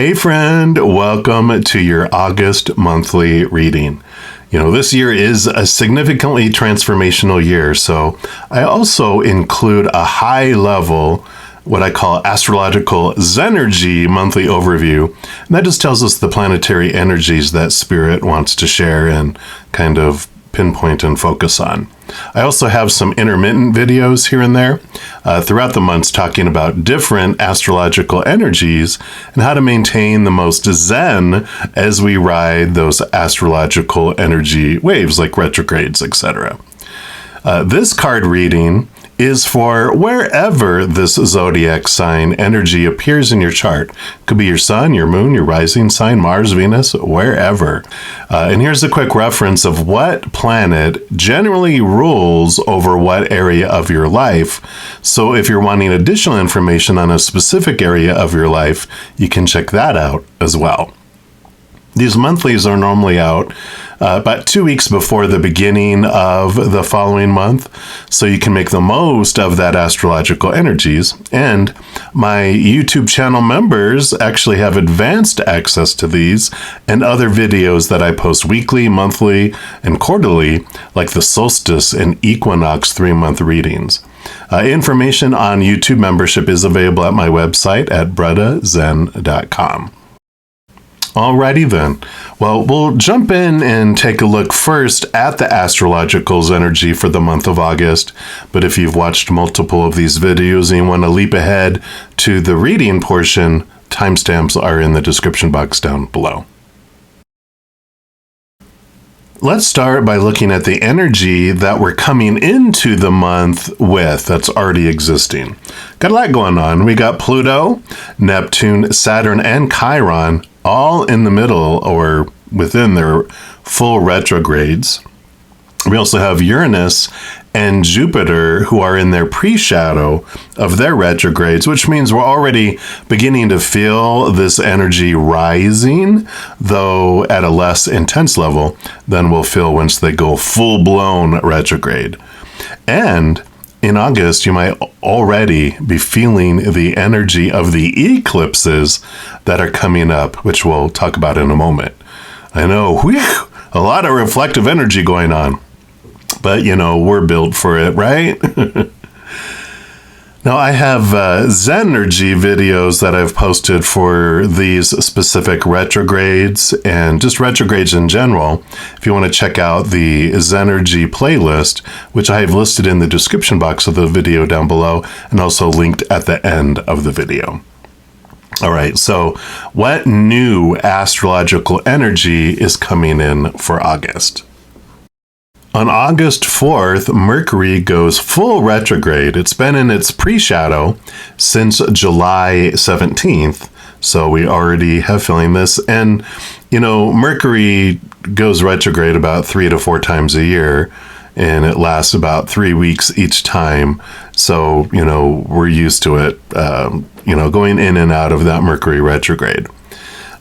Hey friend, welcome to your August monthly reading. This year is a significantly transformational year, so I also include a high level, what I call Astrological Zen-ergy monthly overview. And that just tells us the planetary energies that Spirit wants to share and kind of pinpoint and focus on. I also have some intermittent videos here and there throughout the months talking about different astrological energies and how to maintain the most zen as we ride those astrological energy waves like retrogrades, etc. This card reading is for wherever this zodiac sign energy appears in your chart. Could be your sun, your moon, your rising sign, Mars, Venus, wherever. And here's a quick reference of what planet generally rules over what area of your life. So if you're wanting additional information on a specific area of your life, you can check that out as well. These monthlies are normally out about 2 weeks before the beginning of the following month, so you can make the most of that astrological energies. And my YouTube channel members actually have advanced access to these and other videos that I post weekly, monthly, and quarterly, like the solstice and equinox 3-month readings. Information on YouTube membership is available at my website at bruttazen.com. Alrighty then. Well, we'll jump in and take a look first at the Astrological Zen-ergy for the month of August. But if you've watched multiple of these videos and you want to leap ahead to the reading portion, timestamps are in the description box down below. Let's start by looking at the energy that we're coming into the month with that's already existing. Got a lot going on. We got Pluto, Neptune, Saturn, and Chiron all in the middle or within their full retrogrades. We also have Uranus and Jupiter who are in their pre-shadow of their retrogrades, which means we're already beginning to feel this energy rising, though at a less intense level than we'll feel once they go full-blown retrograde. And in August, you might already be feeling the energy of the eclipses that are coming up, which we'll talk about in a moment. I know, a lot of reflective energy going on. But, we're built for it, right? Now, I have Zen-ergy videos that I've posted for these specific retrogrades and just retrogrades in general. If you want to check out the Zen-ergy playlist, which I have listed in the description box of the video down below and also linked at the end of the video. All right, so what new astrological energy is coming in for August? On August 4th, Mercury goes full retrograde. It's been in its pre-shadow since July 17th, so we already have feeling this. And, Mercury goes retrograde about 3 to 4 times a year, and it lasts about 3 weeks each time. So, we're used to it, going in and out of that Mercury retrograde.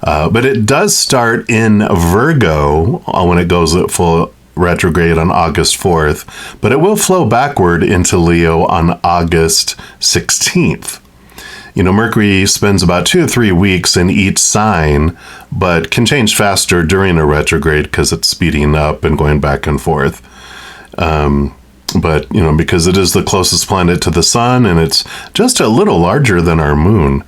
But it does start in Virgo when it goes at full retrograde on August 4th, but it will flow backward into Leo on August 16th. Mercury spends about 2 to 3 weeks in each sign, but can change faster during a retrograde because it's speeding up and going back and forth. But, because it is the closest planet to the sun and it's just a little larger than our moon.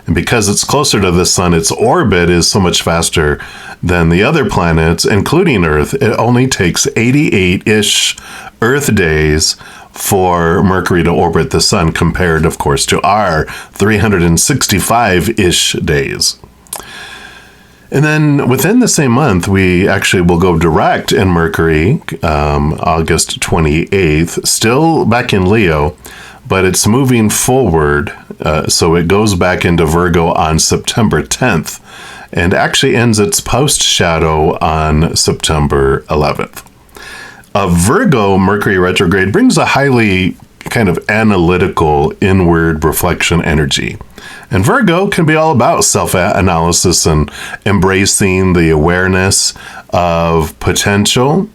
And because it's closer to the sun, its orbit is so much faster than the other planets, including Earth. It only takes 88-ish Earth days for Mercury to orbit the sun, compared, of course, to our 365-ish days. And then within the same month, we actually will go direct in Mercury, August 28th, still back in Leo, but it's moving forward, so it goes back into Virgo on September 10th, and actually ends its post-shadow on September 11th. A Virgo Mercury retrograde brings a highly kind of analytical inward reflection energy. And Virgo can be all about self-analysis and embracing the awareness of potential,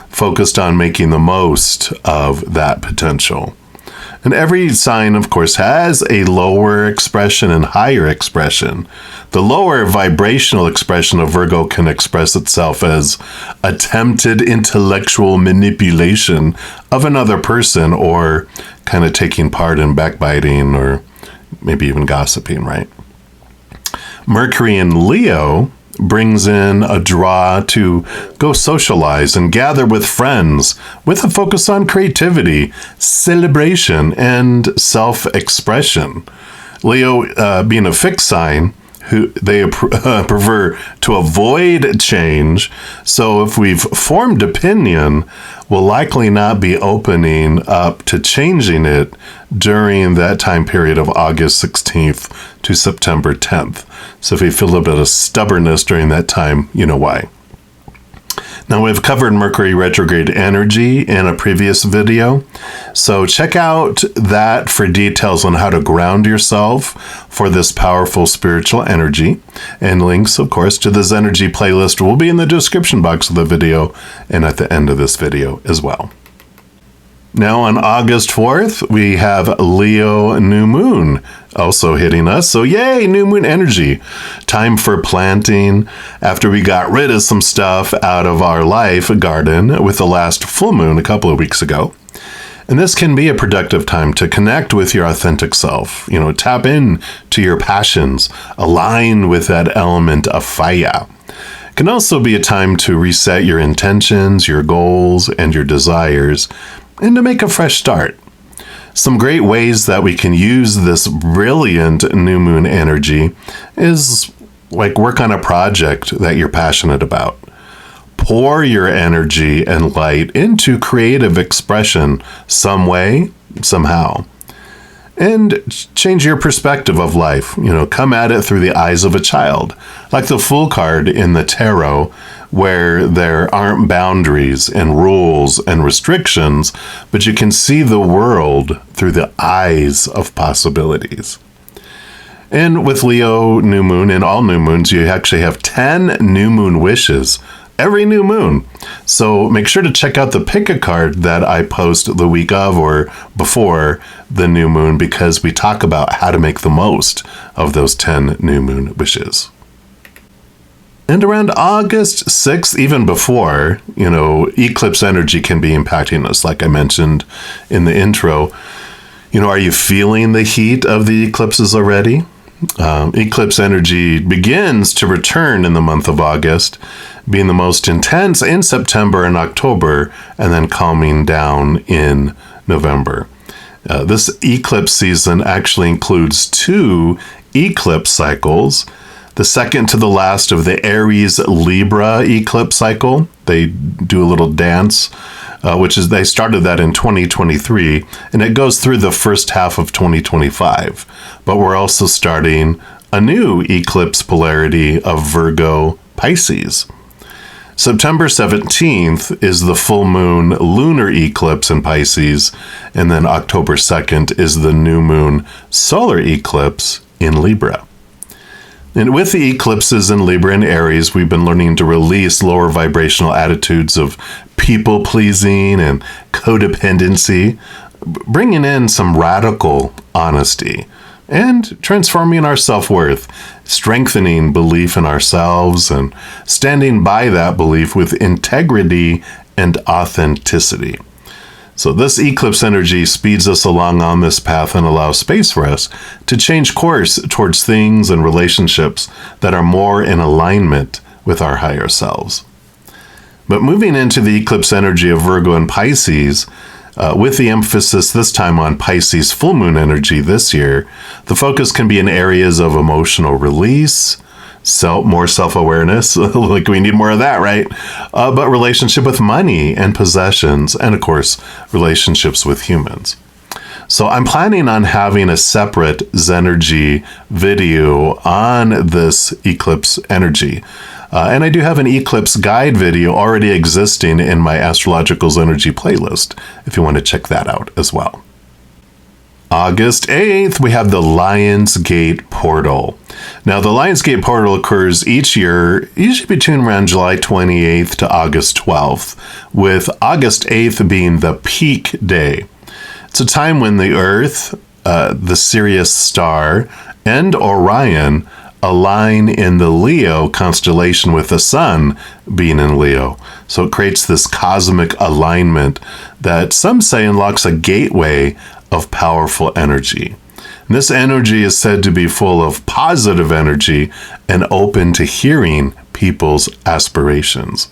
focused on making the most of that potential. And every sign, of course, has a lower expression and higher expression. The lower vibrational expression of Virgo can express itself as attempted intellectual manipulation of another person, or kind of taking part in backbiting or maybe even gossiping, right? Mercury in Leo brings in a draw to go socialize and gather with friends with a focus on creativity, celebration, and self-expression. Leo, being a fixed sign, who they prefer to avoid change. So if we've formed opinion, we'll likely not be opening up to changing it during that time period of August 16th to September 10th. So if you feel a bit of stubbornness during that time, you know why. Now, we've covered Mercury retrograde energy in a previous video, so check out that for details on how to ground yourself for this powerful spiritual energy. And links, of course, to the Zen-ergy playlist will be in the description box of the video and at the end of this video as well. Now, on August 4th, we have Leo new moon also hitting us. So yay, new moon energy. Time for planting after we got rid of some stuff out of our life garden with the last full moon a couple of weeks ago. And this can be a productive time to connect with your authentic self, tap in to your passions, align with that element of fire. It can also be a time to reset your intentions, your goals, and your desires, and to make a fresh start. Some great ways that we can use this brilliant new moon energy is like work on a project that you're passionate about. Pour your energy and light into creative expression some way, somehow. And change your perspective of life. Come at it through the eyes of a child. Like the Fool card in the tarot, where there aren't boundaries and rules and restrictions, but you can see the world through the eyes of possibilities. And with Leo new moon and all new moons, you actually have 10 new moon wishes every new moon. So make sure to check out the pick a card that I post the week of or before the new moon, because we talk about how to make the most of those 10 new moon wishes. And around August 6th, even before, eclipse energy can be impacting us, like I mentioned in the intro. Are you feeling the heat of the eclipses already? Eclipse energy begins to return in the month of August, being the most intense in September and October, and then calming down in November. This eclipse season actually includes 2 eclipse cycles. The second to the last of the Aries Libra eclipse cycle. They do a little dance, they started that in 2023, and it goes through the first half of 2025. But we're also starting a new eclipse polarity of Virgo Pisces. September 17th is the full moon lunar eclipse in Pisces, and then October 2nd is the new moon solar eclipse in Libra. And with the eclipses in Libra and Aries, we've been learning to release lower vibrational attitudes of people-pleasing and codependency, bringing in some radical honesty and transforming our self-worth, strengthening belief in ourselves, and standing by that belief with integrity and authenticity. So this eclipse energy speeds us along on this path and allows space for us to change course towards things and relationships that are more in alignment with our higher selves. But moving into the eclipse energy of Virgo and Pisces, with the emphasis this time on Pisces full moon energy this year, the focus can be in areas of emotional release, more self-awareness, like we need more of that, right? But relationship with money and possessions, and of course, relationships with humans. So I'm planning on having a separate Zen-ergy video on this eclipse energy. And I do have an eclipse guide video already existing in my Astrological Zen-ergy playlist, if you want to check that out as well. August 8th, we have the Lionsgate Portal. Now, the Lionsgate Portal occurs each year, usually between around July 28th to August 12th, with August 8th being the peak day. It's It's a time when the Earth, the Sirius star, and Orion align in the Leo constellation with the Sun being in Leo. So it creates this cosmic alignment that some say unlocks a gateway of powerful energy. And this energy is said to be full of positive energy and open to hearing people's aspirations.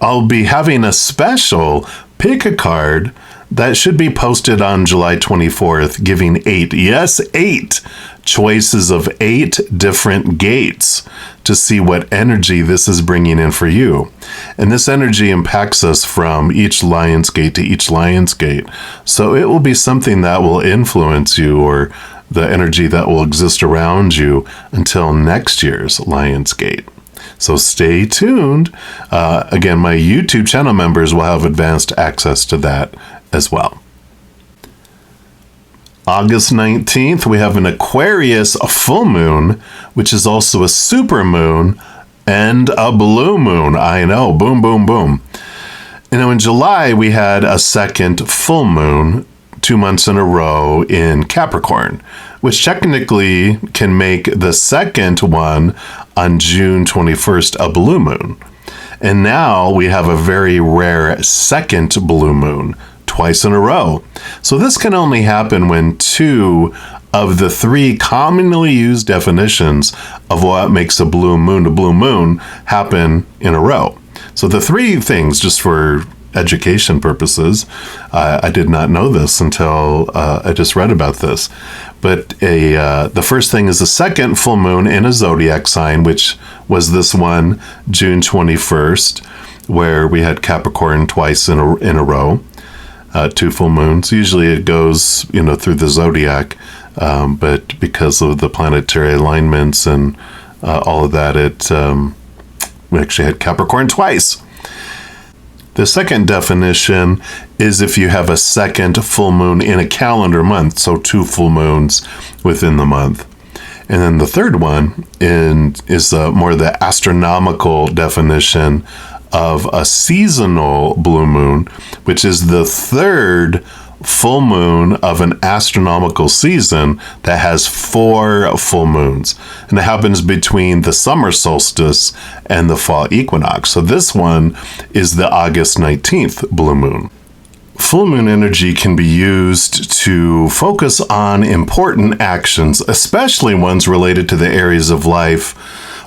I'll be having a special pick a card that should be posted on July 24th, giving 8 choices of 8 different gates to see what energy this is bringing in for you. And this energy impacts us from each lion's gate to each lion's gate. So it will be something that will influence you, or the energy that will exist around you until next year's Lion's Gate. So stay tuned. Again, my YouTube channel members will have advanced access to that as well. August 19th, we have an Aquarius full moon, which is also a super moon and a blue moon. I know, boom, boom, boom. You know, in July, we had a second full moon 2 months in a row in Capricorn, which technically can make the second one on June 21st a blue moon. And now we have a very rare second blue moon twice in a row. So this can only happen when 2 of the 3 commonly used definitions of what makes a blue moon happen in a row. So the 3 things, just for education purposes, I did not know this until I just read about this. But the first thing is the second full moon in a zodiac sign, which was this one, June 21st, where we had Capricorn twice in a row, 2 full moons. Usually it goes, through the zodiac, but because of the planetary alignments and all of that, we actually had Capricorn twice. The second definition is if you have a second full moon in a calendar month, so 2 full moons within the month. And then the third one is more the astronomical definition of a seasonal blue moon, which is the third full moon of an astronomical season that has 4 full moons. And it happens between the summer solstice and the fall equinox. So this one is the August 19th blue moon. Full moon energy can be used to focus on important actions, especially ones related to the areas of life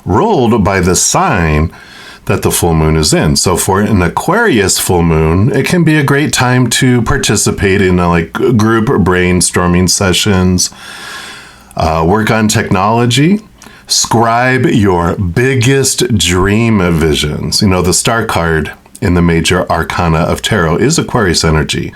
ruled by the sign that the full moon is in. So for an Aquarius full moon, it can be a great time to participate in group brainstorming sessions, work on technology, scribe your biggest dream visions. The star card in the major arcana of tarot is Aquarius energy,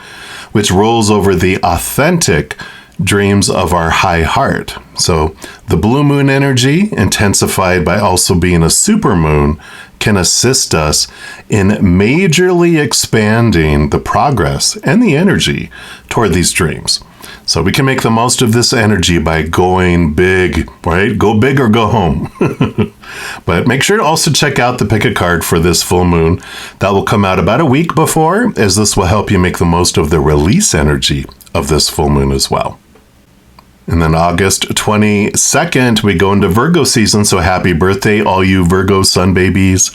which rolls over the authentic dreams of our high heart. So the blue moon energy, intensified by also being a super moon, can assist us in majorly expanding the progress and the energy toward these dreams. So we can make the most of this energy by going big, right? Go big or go home. But make sure to also check out the pick a card for this full moon. That will come out about a week before, as this will help you make the most of the release energy of this full moon as well. And then August 22nd, we go into Virgo season, so happy birthday, all you Virgo sun babies.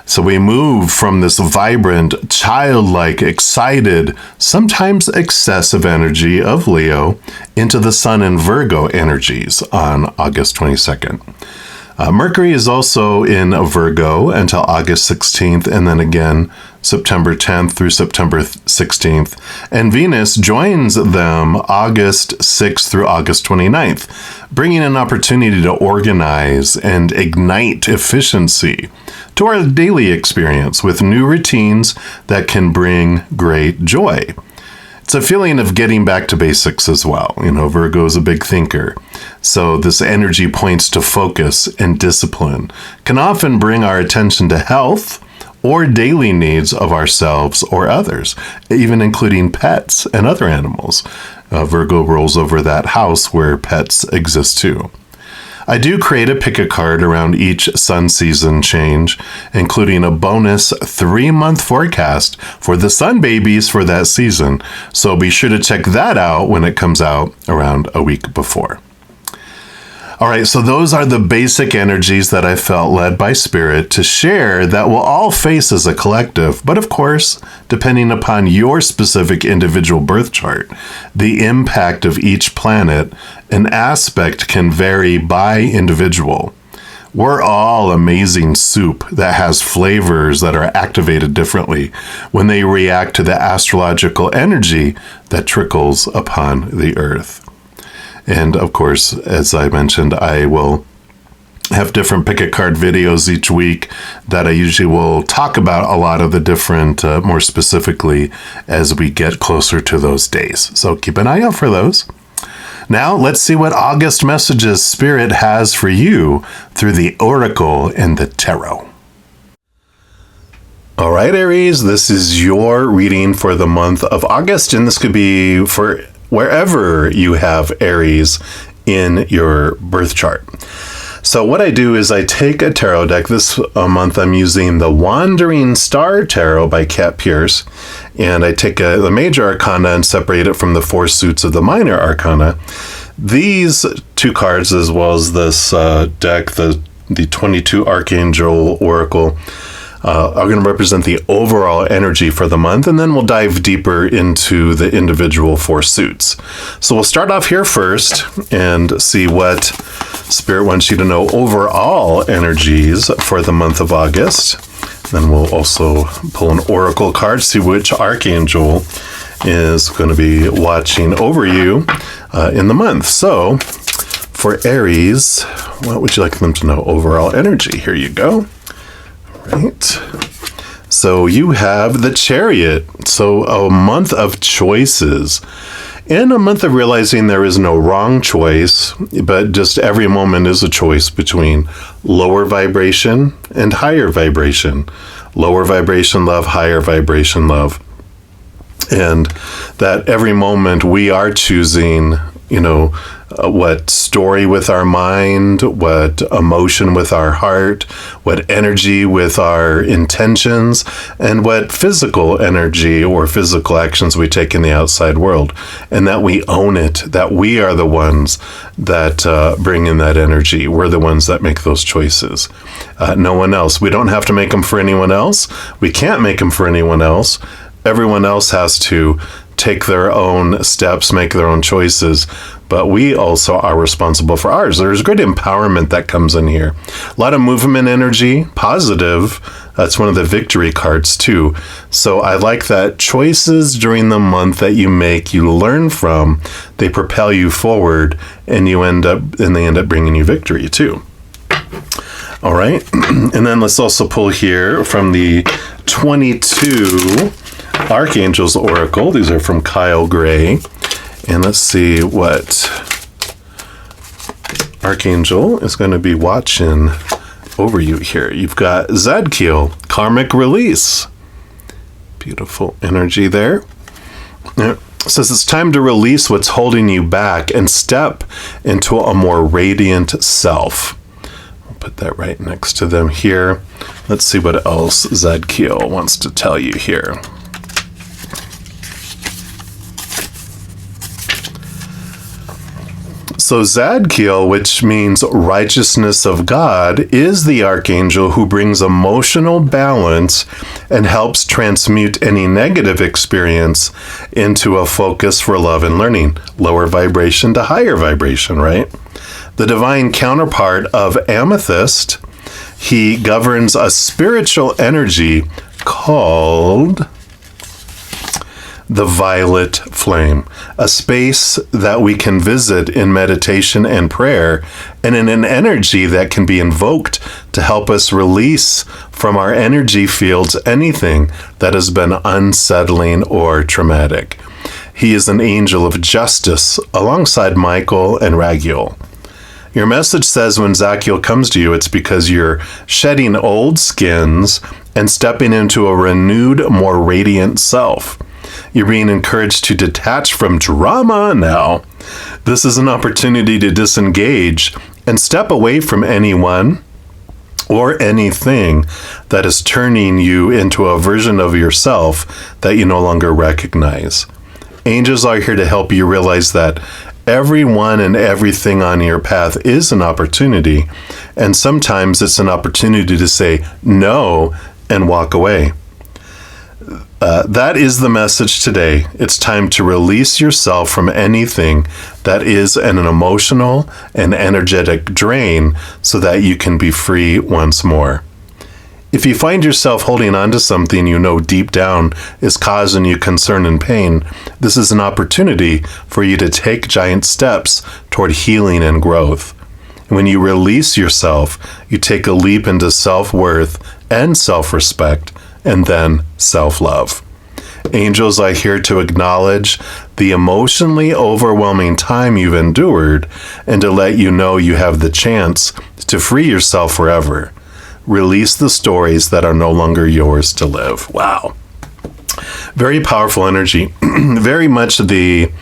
So we move from this vibrant, childlike, excited, sometimes excessive energy of Leo into the Sun and Virgo energies on August 22nd. Mercury is also in Virgo until August 16th, and then again September 10th through September 16th. And Venus joins them August 6th through August 29th, bringing an opportunity to organize and ignite efficiency to our daily experience with new routines that can bring great joy. It's a feeling of getting back to basics as well. Virgo is a big thinker. So this energy points to focus and discipline, can often bring our attention to health or daily needs of ourselves or others, even including pets and other animals. Virgo rolls over that house where pets exist too. I do create a pick a card around each sun season change, including a bonus 3-month forecast for the sun babies for that season. So be sure to check that out when it comes out around a week before. All right, so those are the basic energies that I felt led by Spirit to share that we'll all face as a collective. But of course, depending upon your specific individual birth chart, the impact of each planet and aspect can vary by individual. We're all amazing soup that has flavors that are activated differently when they react to the astrological energy that trickles upon the earth. And of course, as I mentioned, I will have different pick a card videos each week that I usually will talk about a lot of the different, more specifically, as we get closer to those days. So keep an eye out for those. Now, let's see what August messages Spirit has for you through the Oracle and the Tarot. All right, Aries, this is your reading for the month of August, and this could be for wherever you have Aries in your birth chart. So what I do is I take a tarot deck. This month I'm using the Wandering Star Tarot by Kat Pierce, and I take the major arcana and separate it from the 4 suits of the minor arcana. These 2 cards, as well as this deck, the 22 Archangel Oracle, are going to represent the overall energy for the month, and then we'll dive deeper into the individual 4 suits. So we'll start off here first and see what Spirit wants you to know overall energies for the month of August. Then we'll also pull an oracle card, see which archangel is going to be watching over you in the month. So for Aries, what would you like them to know overall energy? Here you go. Right. So you have the Chariot. So a month of choices. And a month of realizing there is no wrong choice, but just every moment is a choice between lower vibration and higher vibration. Lower vibration love, higher vibration love. And that every moment we are choosing, what story with our mind, what emotion with our heart, what energy with our intentions, and what physical energy or physical actions we take in the outside world. And that we own it, that we are the ones that bring in that energy. We're the ones that make those choices. No one else. We don't have to make them for anyone else. We can't make them for anyone else. Everyone else has to take their own steps, make their own choices, but we also are responsible for ours. There's great empowerment that comes in here. A lot of movement energy, positive. That's one of the victory cards too. So I like that choices during the month that you make, you learn from, they propel you forward, and they end up bringing you victory too. All right. And then let's also pull here from the 22 Archangels Oracle. These are from Kyle Gray. And let's see what Archangel is going to be watching over you here. You've got Zadkiel, Karmic Release. Beautiful energy there. It says it's time to release what's holding you back and step into a more radiant self. I'll put that right next to them here. Let's see what else Zadkiel wants to tell you here. So Zadkiel, which means righteousness of God, is the archangel who brings emotional balance and helps transmute any negative experience into a focus for love and learning. Lower vibration to higher vibration, right? The divine counterpart of Amethyst, he governs a spiritual energy called the violet flame, a space that we can visit in meditation and prayer, and in an energy that can be invoked to help us release from our energy fields anything that has been unsettling or traumatic. He is an angel of justice alongside Michael and Raguel. Your message says when Zadkiel comes to you, it's because you're shedding old skins and stepping into a renewed, more radiant self. You're being encouraged to detach from drama now. This is an opportunity to disengage and step away from anyone or anything that is turning you into a version of yourself that you no longer recognize. Angels are here to help you realize that everyone and everything on your path is an opportunity, and sometimes it's an opportunity to say no and walk away. That is the message today. It's time to release yourself from anything that is an emotional and energetic drain so that you can be free once more. If you find yourself holding on to something you know deep down is causing you concern and pain, this is an opportunity for you to take giant steps toward healing and growth. When you release yourself, you take a leap into self-worth and self-respect, and then self-love. Angels are here to acknowledge the emotionally overwhelming time you've endured and to let you know you have the chance to free yourself forever. Release the stories that are no longer yours to live. Wow. Very powerful energy. Very much the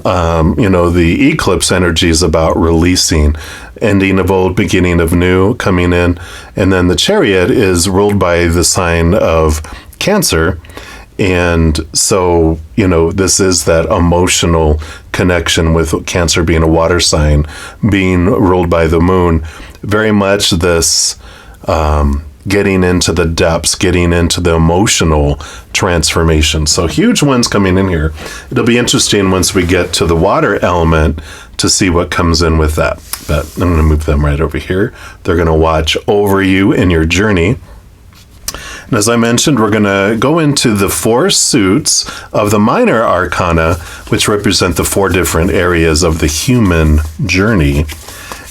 eclipse energy is about releasing, ending of old, beginning of new, coming in. And then the Chariot is ruled by the sign of Cancer. And so, this is that emotional connection with Cancer being a water sign, being ruled by the moon. Very much this getting into the depths, getting into the emotional transformation. So huge ones coming in here. It'll be interesting once we get to the water element to see what comes in with that. But I'm going to move them right over here. They're going to watch over you in your journey. And as I mentioned, we're going to go into the 4 suits of the minor arcana, which represent the 4 different areas of the human journey.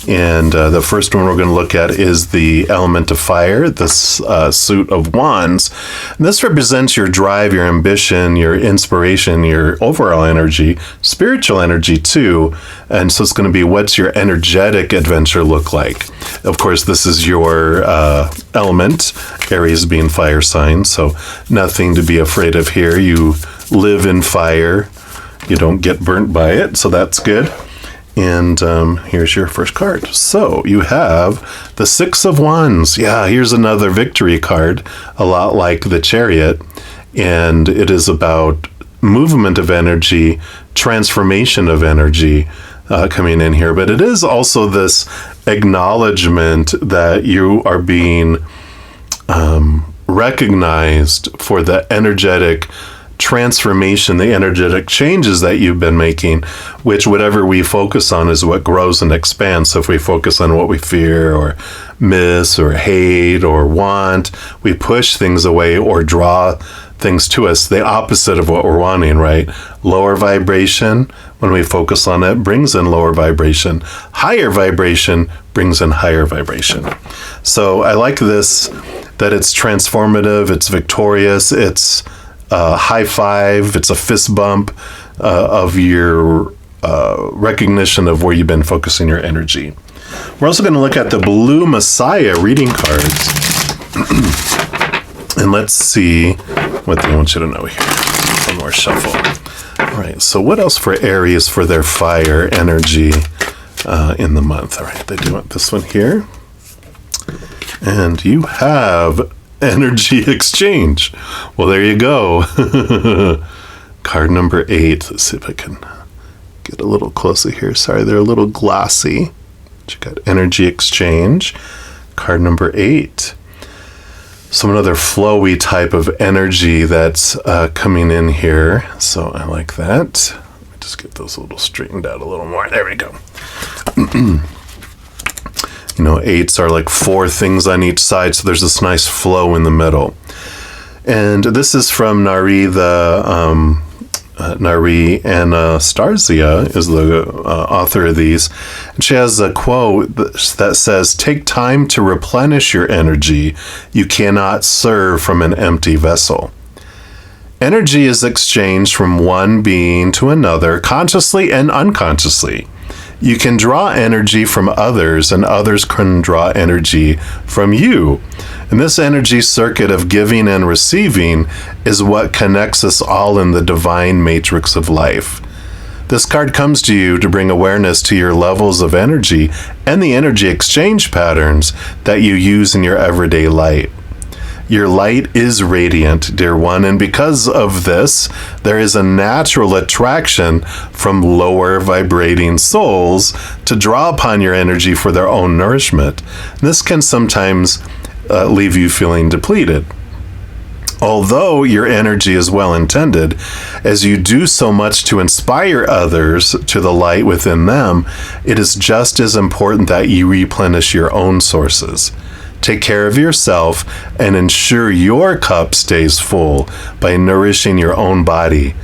And the first one we're going to look at is the element of fire, this suit of wands. And this represents your drive, your ambition, your inspiration, your overall energy, spiritual energy too. And so it's going to be, what's your energetic adventure look like? Of course, this is your element, Aries being fire sign, so nothing to be afraid of here. You live in fire. You don't get burnt by it, so that's good. And here's your first card. So you have the 6 of Wands. Yeah, here's another victory card, a lot like the Chariot. And it is about movement of energy, transformation of energy coming in here. But it is also this acknowledgement that you are being recognized for the energetic transformation, the energetic changes that you've been making, which whatever we focus on is what grows and expands. So if we focus on what we fear or miss or hate or want, we push things away or draw things to us, the opposite of what we're wanting, right? Lower vibration, when we focus on it, brings in lower vibration. Higher vibration brings in higher vibration. So I like this, that it's transformative, it's victorious, it's high five, it's a fist bump of your recognition of where you've been focusing your energy. We're also going to look at the Blue Messiah reading cards. And let's see what they want you to know here. One more shuffle. All right, so what else for Aries for their fire energy in the month? All right, they do want this one here. And you have energy exchange. Well, there you go. Card number 8. Let's see if I can get a little closer here. Sorry, they're a little glossy. But you got energy exchange. Card number 8. So another flowy type of energy that's coming in here. So I like that. Let me just get those a little straightened out a little more. There we go. 8s are like 4 things on each side, so there's this nice flow in the middle. And this is from Nari, Nari Anastasia is the author of these. And she has a quote that says, "Take time to replenish your energy. You cannot serve from an empty vessel." Energy is exchanged from one being to another, consciously and unconsciously. You can draw energy from others, and others can draw energy from you. And this energy circuit of giving and receiving is what connects us all in the divine matrix of life. This card comes to you to bring awareness to your levels of energy and the energy exchange patterns that you use in your everyday life. Your light is radiant, dear one, and because of this, there is a natural attraction from lower vibrating souls to draw upon your energy for their own nourishment. This can sometimes leave you feeling depleted. Although your energy is well intended, as you do so much to inspire others to the light within them, it is just as important that you replenish your own sources. Take care of yourself and ensure your cup stays full by nourishing your own body.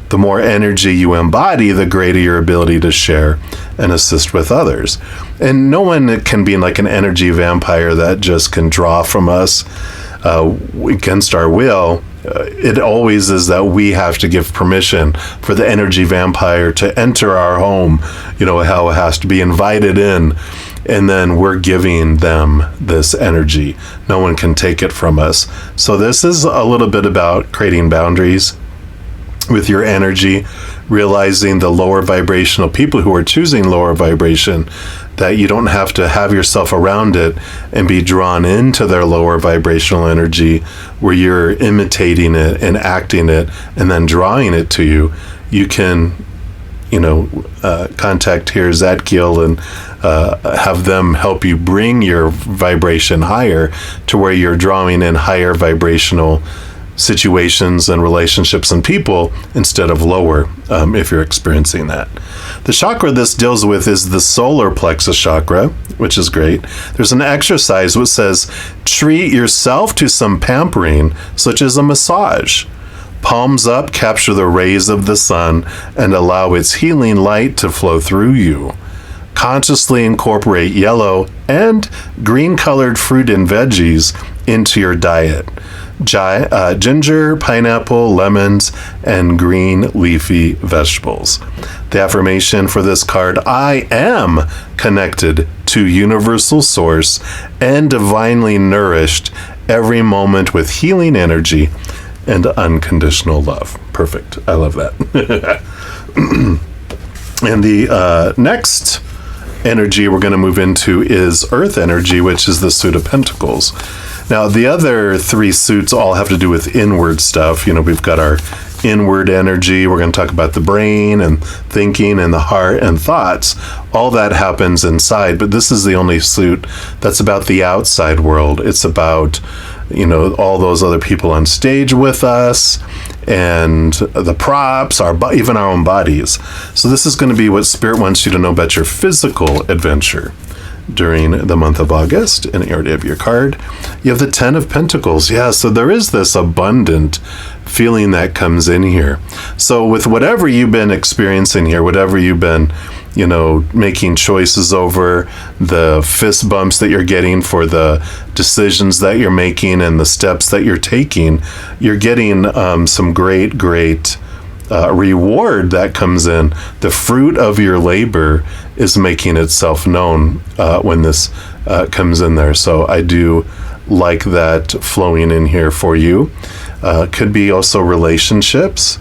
The more energy you embody, the greater your ability to share and assist with others. And no one can be like an energy vampire that just can draw from us against our will. It always is that we have to give permission for the energy vampire to enter our home, how it has to be invited in, and then we're giving them this energy. No one can take it from us. So this is a little bit about creating boundaries with your energy, realizing the lower vibrational people who are choosing lower vibration, that you don't have to have yourself around it and be drawn into their lower vibrational energy where you're imitating it and acting it and then drawing it to you. You can, contact here Zadkiel and have them help you bring your vibration higher to where you're drawing in higher vibrational situations and relationships and people instead of lower, if you're experiencing that. The chakra this deals with is the solar plexus chakra, which is great. There's an exercise which says, treat yourself to some pampering, such as a massage. Palms up, capture the rays of the sun and allow its healing light to flow through you. Consciously incorporate yellow and green colored fruit and veggies into your diet. Ginger, pineapple, lemons, and green leafy vegetables. The affirmation for this card: I am connected to universal source and divinely nourished every moment with healing energy and unconditional love. Perfect. I love that. And the next energy we're going to move into is Earth energy, which is the suit of Pentacles. Now, the other three suits all have to do with inward stuff. We've got our inward energy. We're going to talk about the brain and thinking and the heart and thoughts. All that happens inside, but this is the only suit that's about the outside world. It's about, all those other people on stage with us and the props, even our own bodies. So this is going to be what Spirit wants you to know about your physical adventure during the month of August. And you already have your card. You have the 10 of Pentacles. Yeah, so there is this abundant feeling that comes in here. So with whatever you've been experiencing here, whatever you've been, making choices over, the fist bumps that you're getting for the decisions that you're making and the steps that you're taking, you're getting some great reward that comes in. The fruit of your labor is making itself known when this comes in there. So I do like that flowing in here for you. Could be also relationships,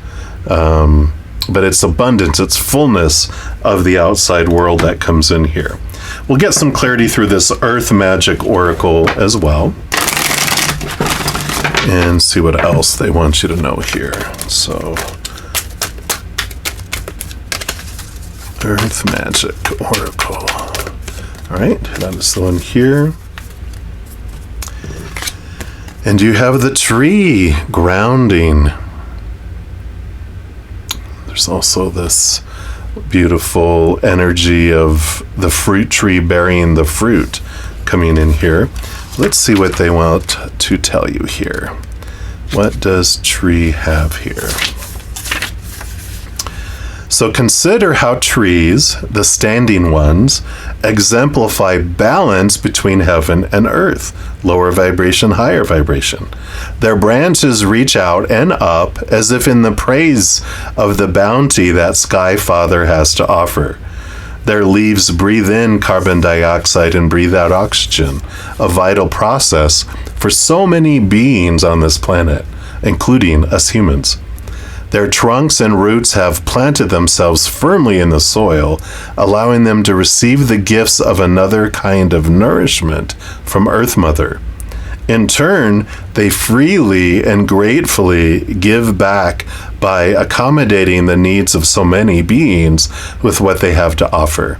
but it's abundance, it's fullness of the outside world that comes in here. We'll get some clarity through this Earth Magic Oracle as well, and see what else they want you to know here. So, Earth Magic Oracle. All right, that is the one here. And you have the tree grounding. There's also this beautiful energy of the fruit tree bearing the fruit coming in here. Let's see what they want to tell you here. What does tree have here? So consider how trees, the standing ones, exemplify balance between heaven and earth, lower vibration, higher vibration. Their branches reach out and up as if in the praise of the bounty that Sky Father has to offer. Their leaves breathe in carbon dioxide and breathe out oxygen, a vital process for so many beings on this planet, including us humans. Their trunks and roots have planted themselves firmly in the soil, allowing them to receive the gifts of another kind of nourishment from Earth Mother. In turn, they freely and gratefully give back by accommodating the needs of so many beings with what they have to offer.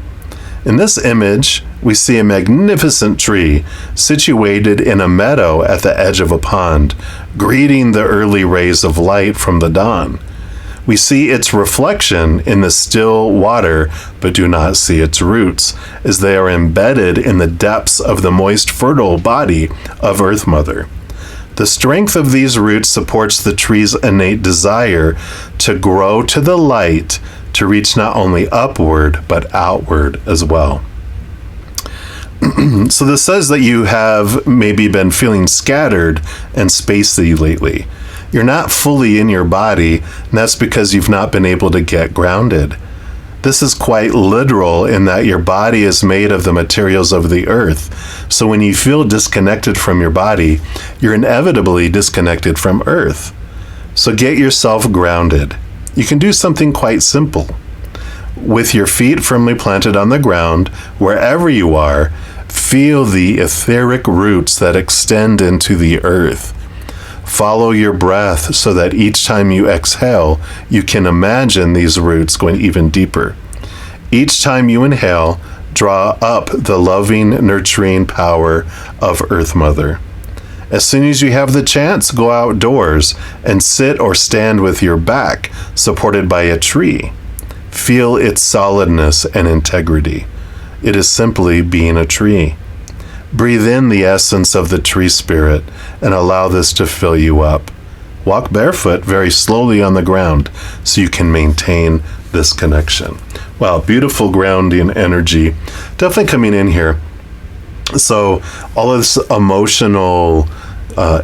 In this image, we see a magnificent tree situated in a meadow at the edge of a pond, greeting the early rays of light from the dawn. We see its reflection in the still water, but do not see its roots, as they are embedded in the depths of the moist, fertile body of Earth Mother. The strength of these roots supports the tree's innate desire to grow to the light, to reach not only upward, but outward as well. So this says that you have maybe been feeling scattered and spacey lately. You're not fully in your body, and that's because you've not been able to get grounded. This is quite literal in that your body is made of the materials of the earth. So when you feel disconnected from your body, you're inevitably disconnected from earth. So get yourself grounded. You can do something quite simple. With your feet firmly planted on the ground, wherever you are, feel the etheric roots that extend into the earth. Follow your breath so that each time you exhale, you can imagine these roots going even deeper. Each time you inhale, draw up the loving, nurturing power of Earth Mother. As soon as you have the chance, go outdoors and sit or stand with your back supported by a tree. Feel its solidness and integrity. It is simply being a tree. Breathe in the essence of the tree spirit and allow this to fill you up. Walk barefoot very slowly on the ground so you can maintain this connection. Wow, beautiful grounding energy. Definitely coming in here. So all of this emotional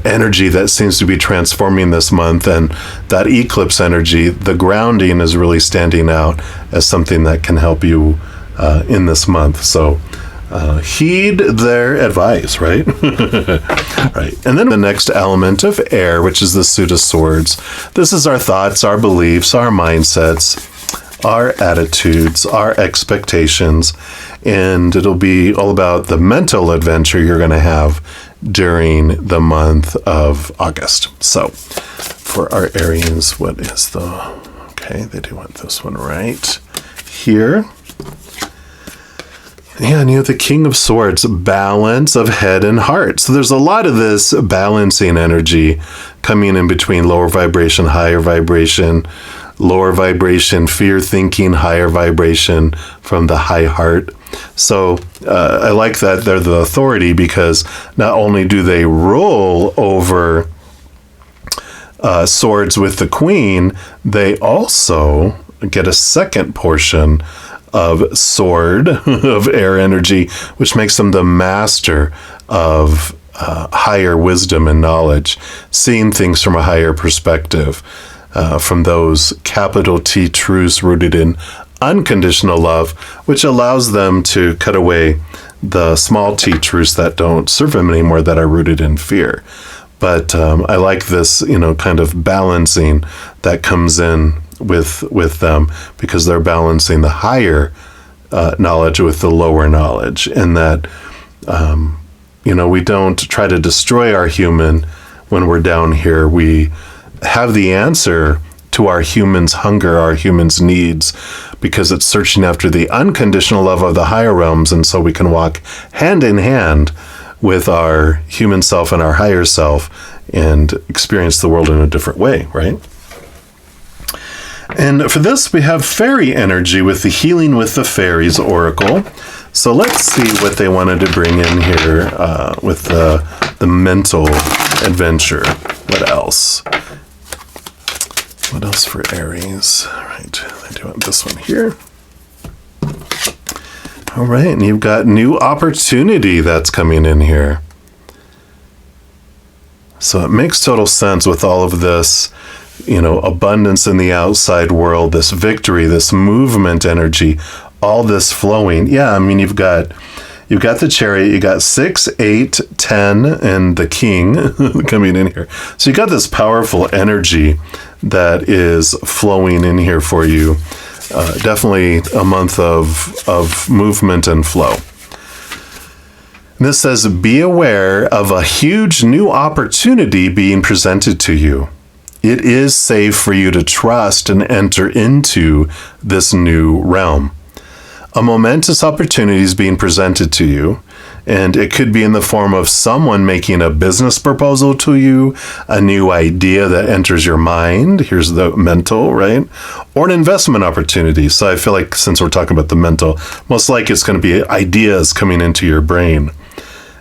energy that seems to be transforming this month, and that eclipse energy, the grounding is really standing out as something that can help you in this month. So heed their advice, right? Right. And then the next element of air, which is the Suit of Swords. This is our thoughts, our beliefs, our mindsets, our attitudes, our expectations, and it'll be all about the mental adventure you're going to have during the month of August. So for our Aries, what is the... Okay, they do want this one right here. Yeah, and you have the King of Swords, balance of head and heart. So there's a lot of this balancing energy coming in between lower vibration, higher vibration, lower vibration, fear thinking, higher vibration from the high heart. So I like that they're the authority, because not only do they rule over swords with the queen, they also get a second portion of sword of air energy, which makes them the master of higher wisdom and knowledge, seeing things from a higher perspective, from those capital T truths rooted in unconditional love, which allows them to cut away the small t truths that don't serve them anymore, that are rooted in fear. But I like this, kind of balancing that comes in with them, because they're balancing the higher knowledge with the lower knowledge, and that we don't try to destroy our human when we're down here. We have the answer to our human's hunger, our human's needs, because it's searching after the unconditional love of the higher realms, and so we can walk hand in hand with our human self and our higher self and experience the world in a different way, right? And for this, we have fairy energy with the Healing with the Fairies Oracle. So let's see what they wanted to bring in here with the mental adventure. What else? What else for Aries? All right, I do want this one here. All right, and you've got new opportunity that's coming in here. So it makes total sense with all of this, abundance in the outside world, this victory, this movement energy, all this flowing. Yeah, I mean, you've got, You've got the Chariot, you got 6, 8, 10, and the King coming in here. So you got this powerful energy that is flowing in here for you. Definitely a month of movement and flow. And this says, be aware of a huge new opportunity being presented to you. It is safe for you to trust and enter into this new realm. A momentous opportunity is being presented to you, and it could be in the form of someone making a business proposal to you, a new idea that enters your mind. Here's the mental, right? Or an investment opportunity. So I feel like since we're talking about the mental, most likely it's going to be ideas coming into your brain.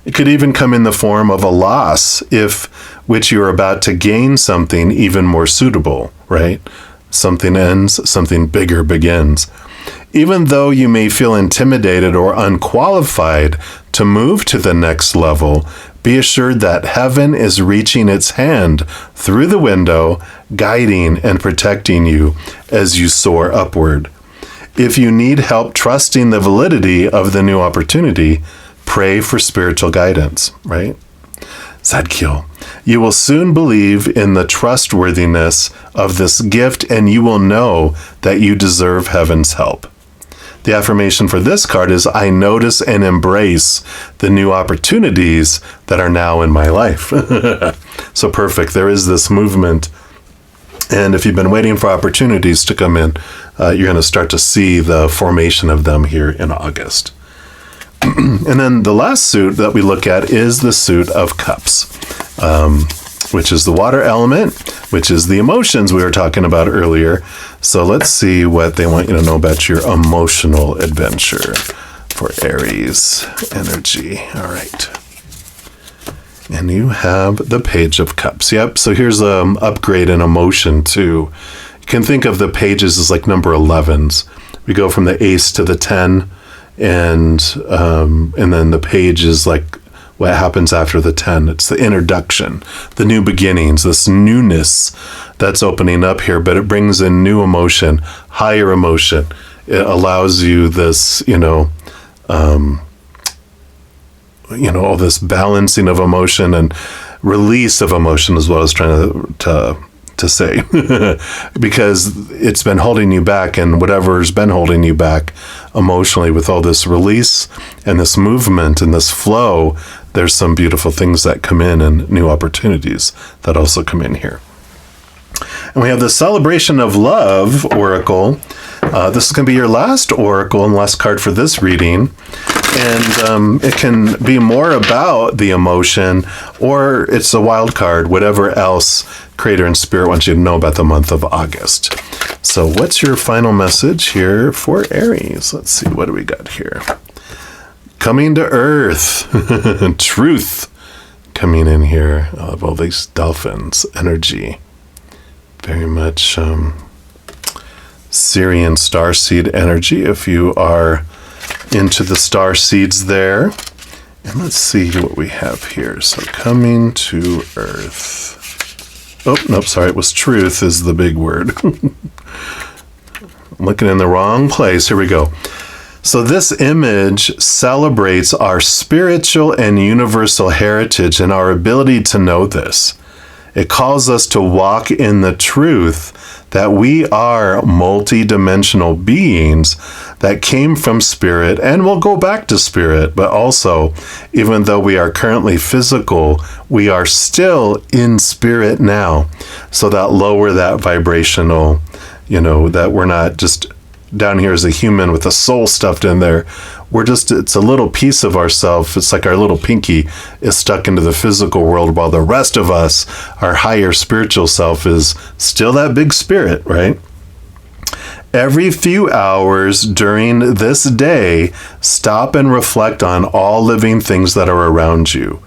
It could even come in the form of a loss, which you're about to gain something even more suitable, right? Something ends, something bigger begins. Even though you may feel intimidated or unqualified to move to the next level, be assured that heaven is reaching its hand through the window, guiding and protecting you as you soar upward. If you need help trusting the validity of the new opportunity, pray for spiritual guidance, right? Zadkiel. You will soon believe in the trustworthiness of this gift, and you will know that you deserve heaven's help. The affirmation for this card is, I notice and embrace the new opportunities that are now in my life. So perfect. There is this movement. And if you've been waiting for opportunities to come in, you're going to start to see the formation of them here in August. And then the last suit that we look at is the suit of cups, which is the water element, which is the emotions we were talking about earlier. So let's see what they want you to know about your emotional adventure for Aries energy. All right. And you have the Page of Cups. Yep. So here's an upgrade in emotion too. You can think of the pages as like number 11s. We go from the ace to the 10. And then the page is like what happens after the 10. It's the introduction, the new beginnings, this newness that's opening up here, but it brings in new emotion, higher emotion. It allows you this, all this balancing of emotion and release of emotion is what I was trying to say, because it's been holding you back, and whatever's been holding you back emotionally, with all this release and this movement and this flow, there's some beautiful things that come in and new opportunities that also come in here. And we have the Celebration of Love Oracle. This is going to be your last oracle and last card for this reading. And it can be more about the emotion, or it's a wild card, whatever else Creator and Spirit wants you to know about the month of August. So what's your final message here for Aries? Let's see, what do we got here? Coming to Earth. Truth coming in here. I love all these dolphins. Energy. Very much Syrian starseed energy, if you are into the star seeds there. And let's see what we have here. So coming to Earth. Oh, nope, sorry, it was truth is the big word. I'm looking in the wrong place. Here we go. So this image celebrates our spiritual and universal heritage and our ability to know this. It calls us to walk in the truth that we are multi-dimensional beings that came from spirit and will go back to spirit, but also, even though we are currently physical, we are still in spirit now. So that lower that vibrational, that we're not just down here as a human with a soul stuffed in there. It's a little piece of ourself. It's like our little pinky is stuck into the physical world, while the rest of us, our higher spiritual self, is still that big spirit, right? Every few hours during this day, stop and reflect on all living things that are around you.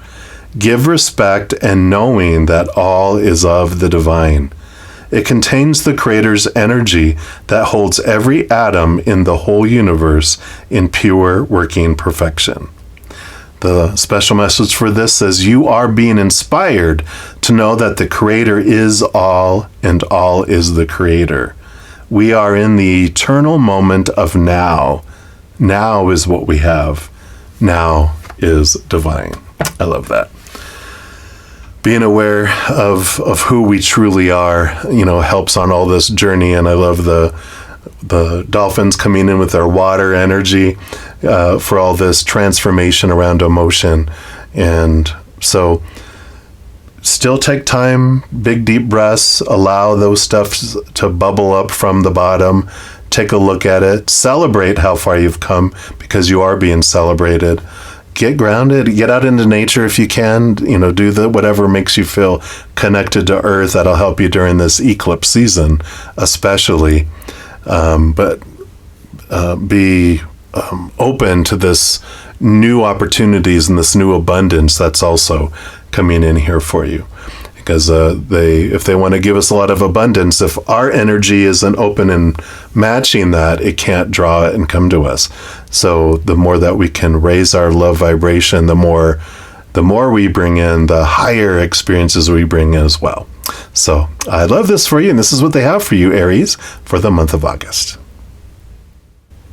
Give respect and knowing that all is of the divine. It contains the Creator's energy that holds every atom in the whole universe in pure working perfection. The special message for this says, you are being inspired to know that the Creator is all and all is the Creator. We are in the eternal moment of now. Now is what we have. now is divine. I love that. Being aware of who we truly are, helps on all this journey. And I love the dolphins coming in with their water energy for all this transformation around emotion. And so still take time, big deep breaths, allow those stuff to bubble up from the bottom. Take a look at it, celebrate how far you've come, because you are being celebrated. Get grounded, get out into nature if you can, do whatever makes you feel connected to earth. That'll help you during this eclipse season, especially. But be open to this new opportunities and this new abundance that's also coming in here for you. Because if they want to give us a lot of abundance, if our energy isn't open and matching that, it can't draw it and come to us. So the more that we can raise our love vibration, the more we bring in, the higher experiences we bring in as well. So I love this for you, and this is what they have for you, Aries, for the month of August.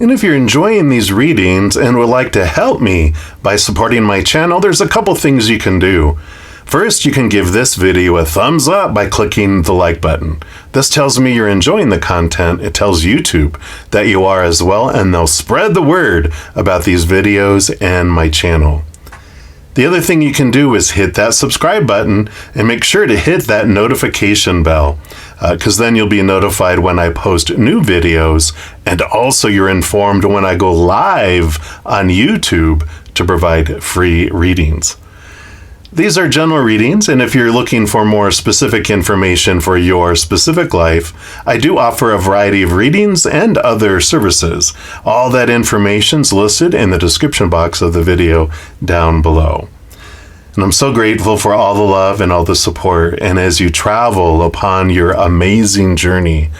And if you're enjoying these readings and would like to help me by supporting my channel, there's a couple things you can do. First, you can give this video a thumbs up by clicking the like button. This tells me you're enjoying the content. It tells YouTube that you are as well, and they'll spread the word about these videos and my channel. The other thing you can do is hit that subscribe button and make sure to hit that notification bell, because then you'll be notified when I post new videos, and also you're informed when I go live on YouTube to provide free readings. These are general readings, and if you're looking for more specific information for your specific life, I do offer a variety of readings and other services. All that information's listed in the description box of the video down below. And I'm so grateful for all the love and all the support. And as you travel upon your amazing journey,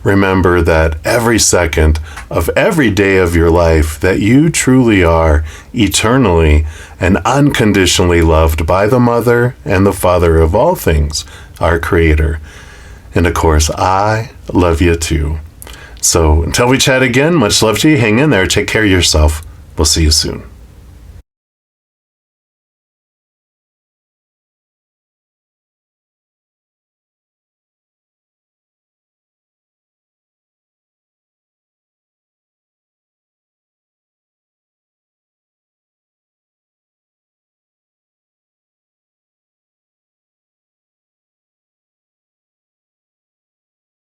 remember that every second of every day of your life that you truly are eternally and unconditionally loved by the Mother and the Father of all things, our Creator. And of course, I love you too. So until we chat again, much love to you. Hang in there. Take care of yourself. We'll see you soon.